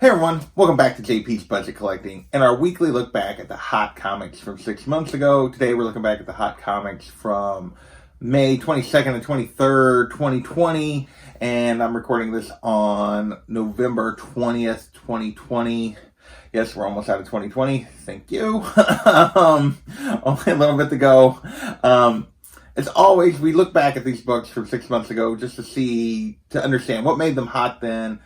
Hey everyone, welcome back to JP's Budget Collecting and our weekly look back at the hot comics from 6 months ago. Today we're looking back at the hot comics from May 22nd and 23rd, 2020, and I'm recording this on November 20th, 2020. Yes, we're almost out of 2020. Thank you. Only a little bit to go. As always, we look back at these books from 6 months ago just to understand what made them hot then,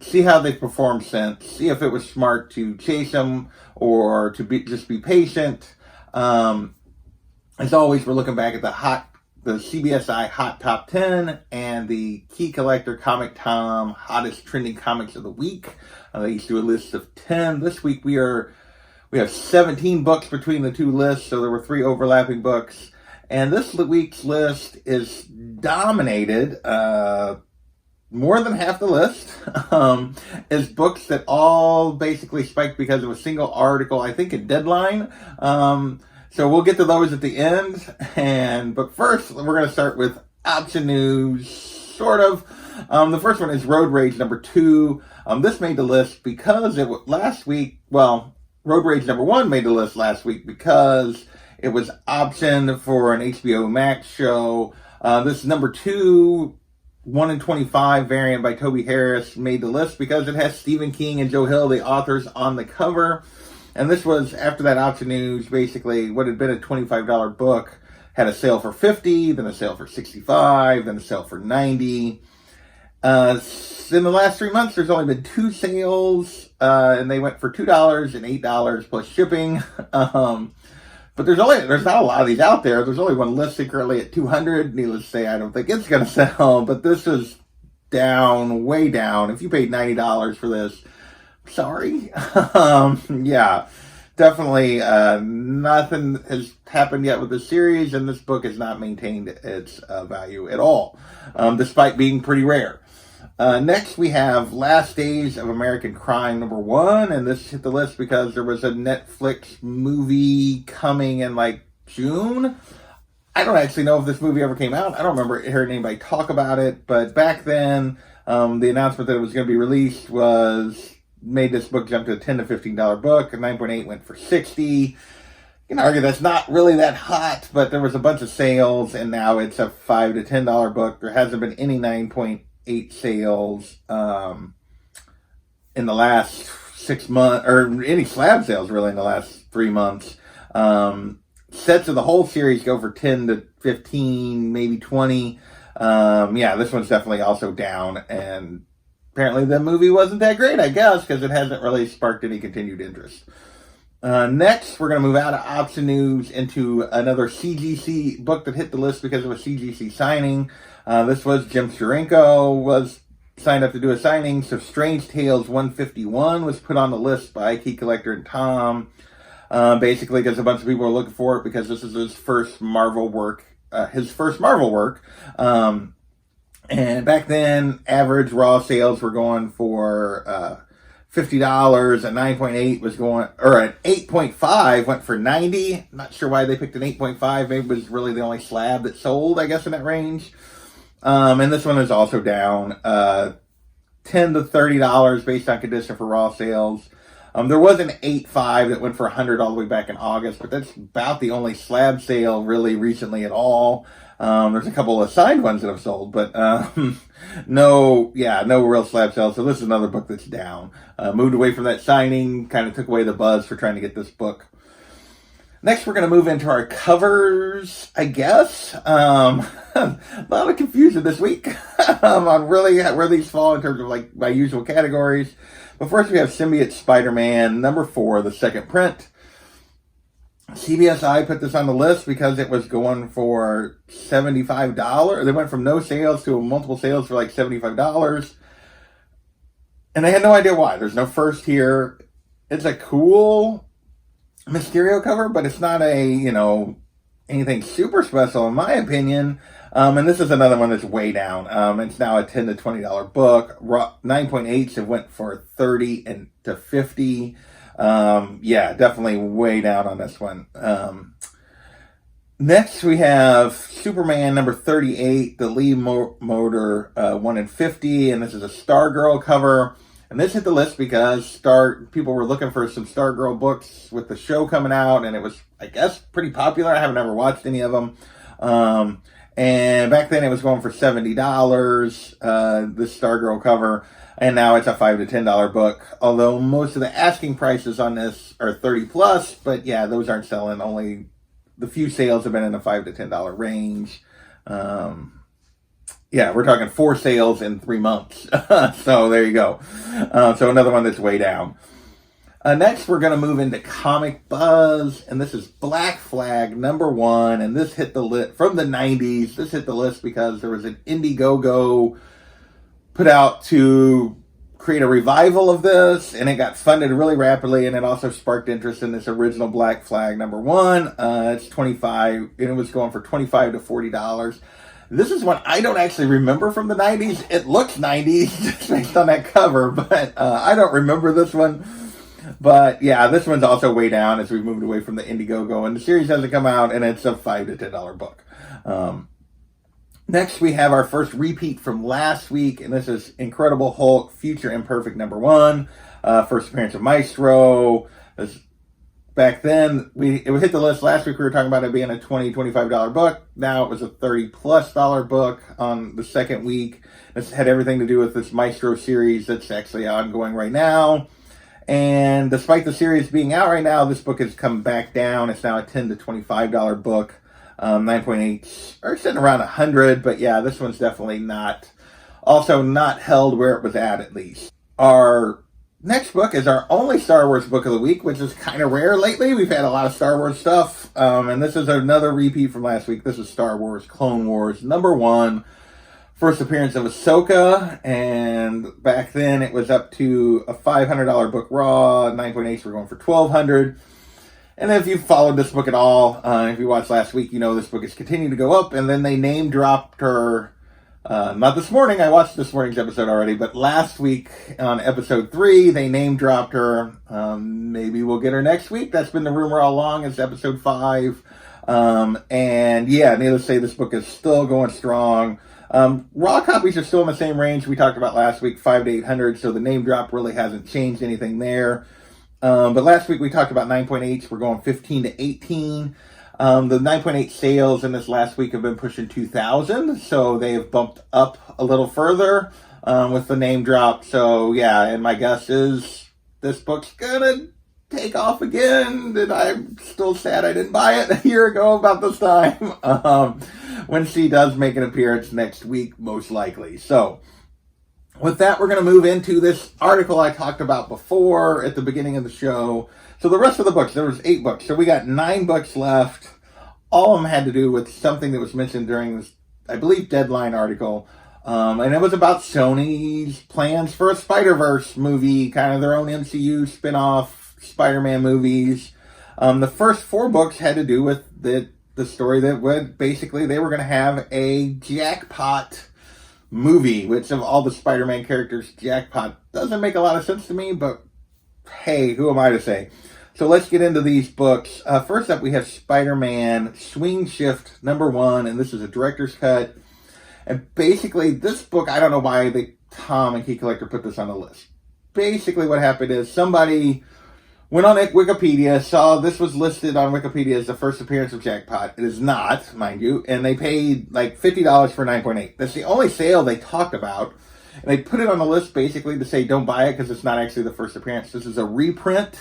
see how they've performed since, see if it was smart to chase them or to just be patient. As always, we're looking back at the CBSI Hot Top 10 and the Key Collector Comic Tom Hottest Trending Comics of the Week. They used to do a list of 10. This week we have 17 books between the two lists, so there were 3 overlapping books. And this week's list is dominated, more than half the list is books that all basically spiked because of a single article, I think a Deadline. So we'll get to those at the end. But first, we're going to start with option news, sort of. The first one is Road Rage number 2. This made the list because Road Rage number 1 made the list last week because it was optioned for an HBO Max show. This number 2, 1 in 25 variant by Toby Harris made the list because it has Stephen King and Joe Hill, the authors, on the cover. And this was after that option news. Basically, what had been a $25 book had a sale for $50, then a sale for $65, then a sale for $90. In the last 3 months, there's only been 2 sales, and they went for $2 and $8 plus shipping. But there's not a lot of these out there. There's only one listed currently at 200. Needless to say, I don't think it's going to sell. But this is down, way down. If you paid $90 for this, sorry. Yeah, definitely nothing has happened yet with this series, and this book has not maintained its value at all, despite being pretty rare. Next, we have Last Days of American Crime number 1, and this hit the list because there was a Netflix movie coming in June. I don't actually know if this movie ever came out. I don't remember hearing anybody talk about it, but back then, the announcement that it was going to be released made this book jump to a $10 to $15 book. A 9.8 went for $60. You can argue that's not really that hot, but there was a bunch of sales, and now it's a $5 to $10 book. There hasn't been any 9.8 sales in the last 6 months, or any slab sales really in the last 3 months. Sets of the whole series go for 10 to 15, maybe 20. This one's definitely also down, and apparently the movie wasn't that great, I guess, because it hasn't really sparked any continued interest. Next, we're going to move out of option news into another CGC book that hit the list because of a CGC signing. This was Jim Steranko was signed up to do a signing, so Strange Tales 151 was put on the list by Key Collector and Tom, basically because a bunch of people were looking for it because this is his first Marvel work. And back then, average raw sales were going for $50. A 9.8 was going, or an 8.5 went for $90. Not sure why they picked an 8.5. Maybe it was really the only slab that sold, I guess, in that range. And this one is also down $10 to $30 based on condition for raw sales. There was an 8.5 that went for $100 all the way back in August, but that's about the only slab sale really recently at all. There's a couple of signed ones that have sold, but no real slab sales. So this is another book that's down. Moved away from that signing, kind of took away the buzz for trying to get this book. Next, we're going to move into our covers, I guess. A lot of confusion this week on really where these fall in terms of my usual categories. But first, we have Symbiote Spider-Man number 4, the second print. CBSI put this on the list because it was going for $75. They went from no sales to multiple sales for $75. And I had no idea why. There's no first here. It's a cool Mysterio cover, but it's not anything super special in my opinion. And this is another one that's way down. It's now a $10 to $20 book. 9.8s have went for $30 and to $50. Definitely way down on this one. Next, we have Superman number 38, the Lee Motor 1 in 50, and this is a Stargirl cover. And this hit the list because people were looking for some Stargirl books with the show coming out, and it was, I guess, pretty popular. I haven't ever watched any of them. And back then it was going for $70, this Stargirl cover, and now it's a $5 to $10 book. Although most of the asking prices on this are 30 plus, but yeah, those aren't selling. Only the few sales have been in the $5 to $10 range. Yeah, we're talking 4 sales in 3 months. So there you go. So another one that's way down. Next, we're going to move into Comic Buzz, and this is Black Flag #1, and this hit the list from the 90s. This hit the list because there was an Indiegogo put out to create a revival of this, and it got funded really rapidly, and it also sparked interest in this original Black Flag #1. It's 25, and it was going for $25 to $40. This is one I don't actually remember from the 90s. It looks 90s just based on that cover, but I don't remember this one. But yeah, this one's also way down as we've moved away from the Indiegogo, and the series hasn't come out, and it's a $5 to $10 book. Next, we have our first repeat from last week, and this is Incredible Hulk Future Imperfect +1. First appearance of Maestro. Back then, it hit the list last week. We were talking about it being a $20, $25 book. Now it was a $30+ book on the second week. This had everything to do with this Maestro series that's actually ongoing right now. And despite the series being out right now, this book has come back down. It's now a $10 to $25 book. 9.8, or sitting around 100. But yeah, this one's definitely not held where it was at least. Our next book is our only Star Wars book of the week, which is kind of rare lately. We've had a lot of Star Wars stuff, and this is another repeat from last week. This is Star Wars Clone Wars #1. First appearance of Ahsoka, and back then it was up to a $500 book raw. 9.8s were going for $1,200. And if you followed this book at all, if you watched last week, you know this book has continued to go up, and then they name dropped her. Not this morning, I watched this morning's episode already, but last week on episode 3, they name dropped her. Maybe we'll get her next week. That's been the rumor all along. It's episode 5. And yeah, needless to say, this book is still going strong. Raw copies are still in the same range we talked about last week, 500 to 800, so the name drop really hasn't changed anything there. But last week we talked about 9.8s. We're going 15 to 18. The 9.8 sales in this last week have been pushing 2,000, so they have bumped up a little further with the name drop. So yeah, and my guess is this book's gonna take off again, and I'm still sad I didn't buy it a year ago about this time. When she does make an appearance next week, most likely. So with that, we're going to move into this article I talked about before at the beginning of the show. So the rest of the books, there was 8 books. So we got 9 books left. All of them had to do with something that was mentioned during this, I believe, Deadline article. And it was about Sony's plans for a Spider-Verse movie, kind of their own MCU spin-off Spider-Man movies. The first 4 books had to do with the story that would basically they were going to have a Jackpot movie, which of all the Spider-Man characters, Jackpot doesn't make a lot of sense to me, but hey, who am I to say? So let's get into these books. First up, we have Spider-Man Swing Shift #1, and this is a director's cut. And basically, this book, I don't know why Tom and Key Collector put this on the list. Basically, what happened is somebody went on Wikipedia, saw this was listed on Wikipedia as the first appearance of Jackpot. It is not, mind you, and they paid like $50 for 9.8. That's the only sale they talked about. And they put it on the list basically to say don't buy it because it's not actually the first appearance. This is a reprint.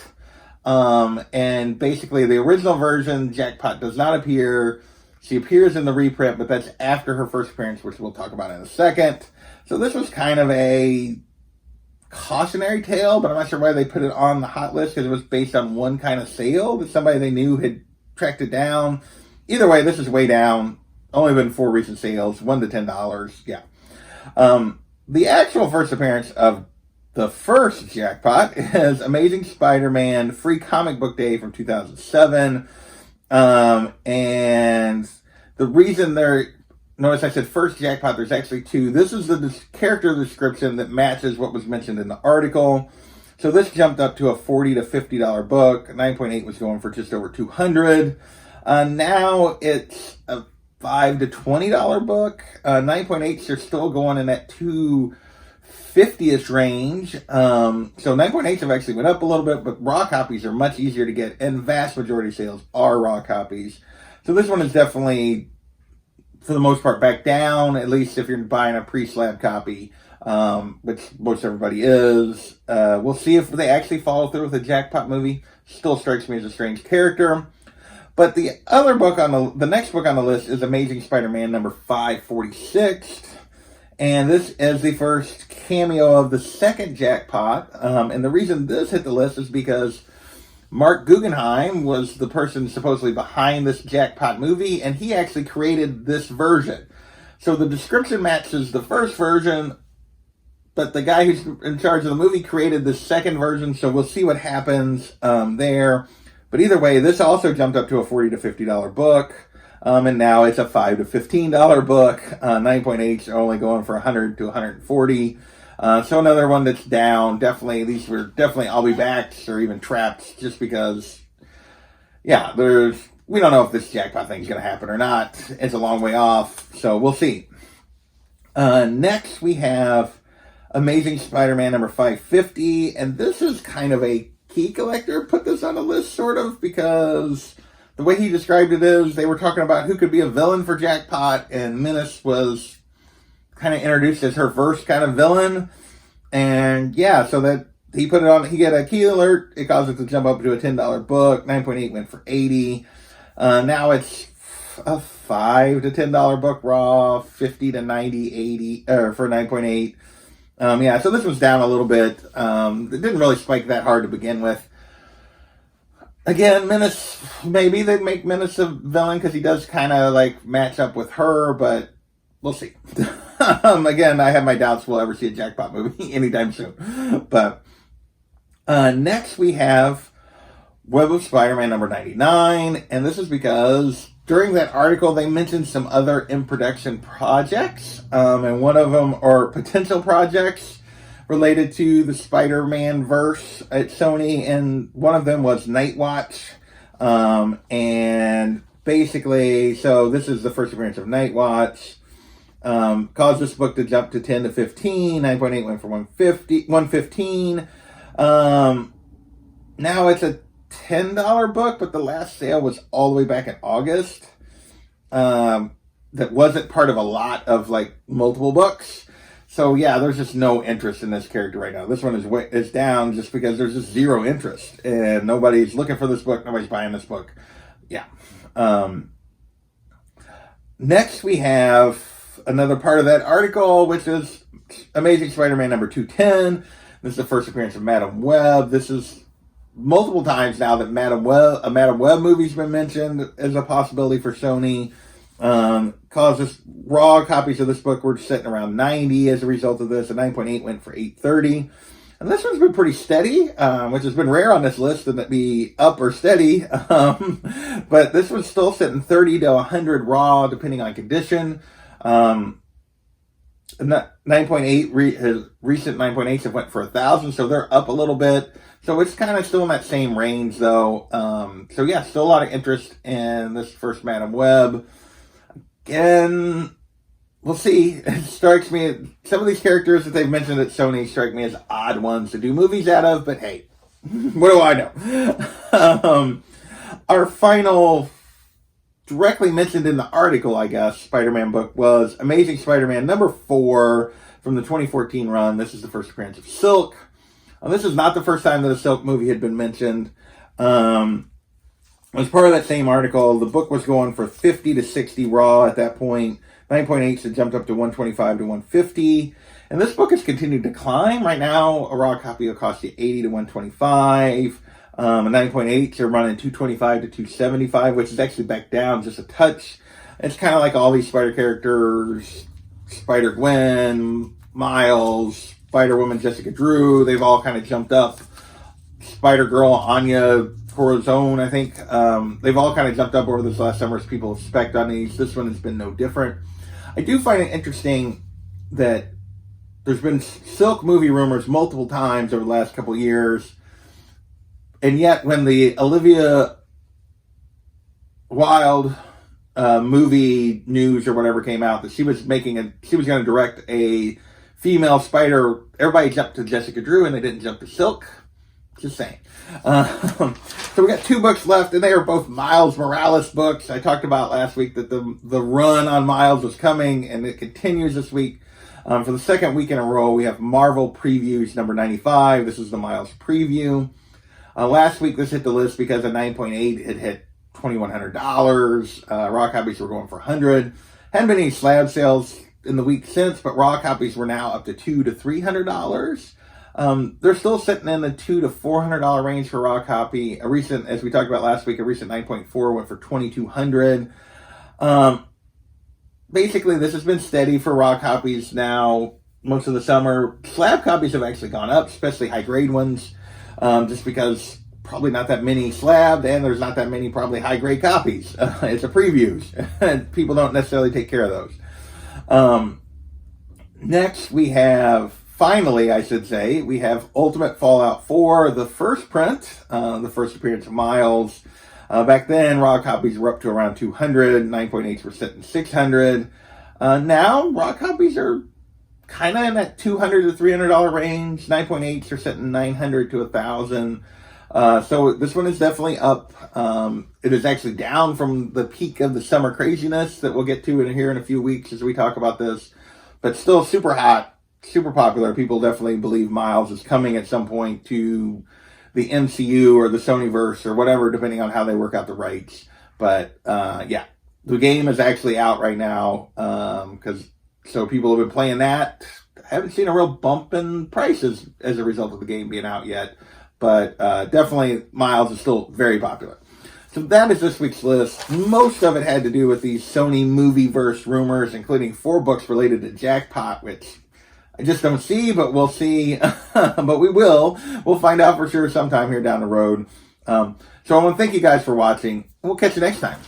And basically the original version, Jackpot does not appear. She appears in the reprint, but that's after her first appearance, which we'll talk about in a second. So this was kind of a cautionary tale, but I'm not sure why they put it on the hot list because it was based on one kind of sale that somebody they knew had tracked it down. Either way, this is way down. Only been 4 recent sales, $1 to $10. Yeah. The actual first appearance of the first Jackpot is Amazing Spider-Man Free Comic Book Day from 2007. And the reason notice I said first Jackpot, there's actually 2. This is the character description that matches what was mentioned in the article. So this jumped up to a $40 to $50 book. 9.8 was going for just over $200. Now it's a $5 to $20 book. 9.8s are still going in that $250 50ish range. So 9.8s have actually went up a little bit, but raw copies are much easier to get, and vast majority of sales are raw copies. So this one is definitely, for the most part, back down, at least if you're buying a pre-slab copy, which most everybody is. We'll see if they actually follow through with a Jackpot movie. Still strikes me as a strange character. But the other book on the next book on the list is Amazing Spider-Man number 546. And this is the first cameo of the second Jackpot. And the reason this hit the list is because Mark Guggenheim was the person supposedly behind this Jackpot movie, and he actually created this version. So the description matches the first version, but the guy who's in charge of the movie created the second version, so we'll see what happens there. But either way, this also jumped up to a $40 to $50 book, and now it's a $5 to $15 book. 9.8s are only going for $100 to $140. So another one that's down. Definitely, these were definitely I'll be backs or even traps, just because, yeah, we don't know if this Jackpot thing is going to happen or not. It's a long way off, so we'll see. Next, we have Amazing Spider-Man number 550, and this is kind of a key collector put this on the list, sort of, because the way he described it is they were talking about who could be a villain for Jackpot, and Menace was kind of introduced as her first kind of villain. And yeah, so that he put it on, he got a key alert, it caused it to jump up to a $10 book. 9.8 went for $80. Now it's a $5 to $10 book raw, 50 to 90, 80 for 9.8. Yeah, so this was down a little bit. It didn't really spike that hard to begin with. Again, Menace, maybe they'd make Menace a villain because he does kind of like match up with her, but we'll see. Again, I have my doubts we'll ever see a Jackpot movie anytime soon. But next we have Web of Spider-Man number 99, and this is because during that article they mentioned some other in-production projects, and one of them are potential projects related to the Spider-Man verse at Sony, and one of them was Night Watch. And basically, so this is the first appearance of Night Watch. Caused this book to jump to 10 to 15. 9.8 went for 115. Now it's a $10 book, but the last sale was all the way back in August. That wasn't part of a lot of like multiple books. So yeah, there's just no interest in this character right now. This one is down just because there's just zero interest, and nobody's looking for this book. Nobody's buying this book. Yeah. Next we have another part of that article, which is Amazing Spider-Man number 210. This is the first appearance of Madam Web. This is multiple times now that a Madam Web movie's been mentioned as a possibility for Sony. Causes raw copies of this book were sitting around 90 as a result of this. A 9.8 went for 830. And this one's been pretty steady, which has been rare on this list to be up or steady. But this one's still sitting 30 to 100 raw, depending on condition. 9.8 recent 9.8s have went for 1,000, so they're up a little bit. So it's kind of still in that same range, though. So yeah, still a lot of interest in this first Madam Web. Again, we'll see. It strikes me, some of these characters that they've mentioned at Sony strike me as odd ones to do movies out of, but hey, what do I know? Our final directly mentioned in the article, I guess, Spider-Man book was Amazing Spider-Man number 4 from the 2014 run. This is the first appearance of Silk. This is not the first time that a Silk movie had been mentioned. As part of that same article, the book was going for 50 to 60 raw at that point. 9.8 had jumped up to 125 to 150. And this book has continued to climb. Right now, a raw copy will cost you 80 to 125. 9.8s are running 225 to 275, which is actually back down just a touch. It's kind of like all these Spider characters, Spider-Gwen, Miles, Spider-Woman, Jessica Drew, they've all kind of jumped up. Spider-Girl, Anya Corazon, I think. They've all kind of jumped up over this last summer as people have spec'd on these. This one has been no different. I do find it interesting that there's been Silk movie rumors multiple times over the last couple of years. And yet, when the Olivia Wilde movie news or whatever came out that she was going to direct a female spider, everybody jumped to Jessica Drew and they didn't jump to Silk. Just saying. So we got 2 books left, and they are both Miles Morales books. I talked about last week that the run on Miles was coming, and it continues this week. For the second week in a row, we have Marvel Previews number 95. This is the Miles preview. Last week, this hit the list because at 9.8, it hit $2,100. Raw copies were going for $100. Hadn't been any slab sales in the week since, but raw copies were now up to $200 to $300. They're still sitting in the $200 to $400 range for raw copy. A recent, as we talked about last week, a recent 9.4 went for $2,200. Basically, this has been steady for raw copies now most of the summer. Slab copies have actually gone up, especially high-grade ones, just because probably not that many slabbed, and there's not that many probably high-grade copies. It's a previews, and people don't necessarily take care of those. Next, we have, finally, I should say, we have Ultimate Fallout 4, the first print, the first appearance of Miles. Back then, raw copies were up to around 200, 9.8s were sitting 600. Now, raw copies are kind of in that $200 to $300 range. 9.8s are sitting 900 to 1,000. So this one is definitely up. It is actually down from the peak of the summer craziness that we'll get to here in a few weeks as we talk about this. But still super hot, super popular. People definitely believe Miles is coming at some point to the MCU or the Sonyverse or whatever, depending on how they work out the rights. But yeah, the game is actually out right now, so people have been playing that. Haven't seen a real bump in prices as a result of the game being out yet, but definitely Miles is still very popular. So that is this week's list. Most of it had to do with these Sony Movieverse rumors, including 4 books related to Jackpot, which I just don't see, but we'll see. But we will. We'll find out for sure sometime here down the road. So I want to thank you guys for watching. We'll catch you next time.